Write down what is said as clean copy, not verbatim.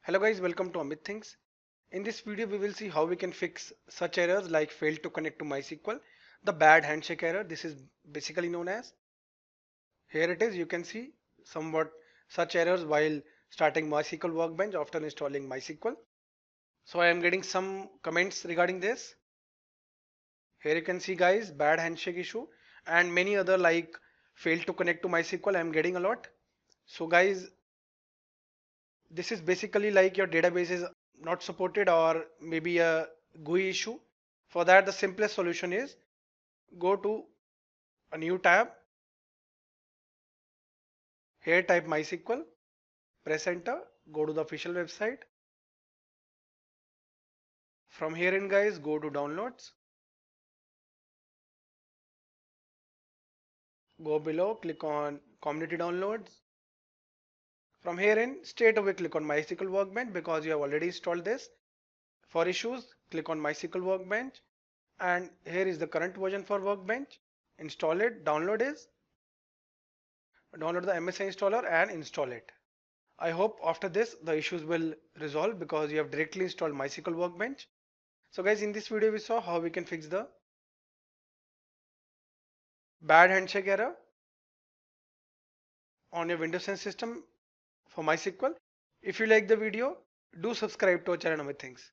Hello guys, welcome to Amit Things. In this video we will see how we can fix such errors like failed to connect to MySQL, the bad handshake error. This is basically known as. Here it is, you can see somewhat such errors while starting MySQL Workbench after installing MySQL. So I am getting some comments regarding this. Here you can see guys, bad handshake issue and many other like failed to connect to MySQL I am getting a lot. So guys, this is basically like your database is not supported or maybe a GUI issue. For that, the simplest solution is go to a new tab. Here type MySQL, press enter, go to the official website. From here in guys, go to downloads. Go below, click on community downloads. From here in, straight away click on MySQL Workbench because you have already installed this. For issues, click on MySQL Workbench. And here is the current version for Workbench. Install it, download the MSI installer and install it. I hope after this the issues will resolve because you have directly installed MySQL Workbench. So guys, in this video we saw how we can fix the bad handshake error on your Windows 10 system for MySQL. If you like the video, do subscribe to our channel Amit Things.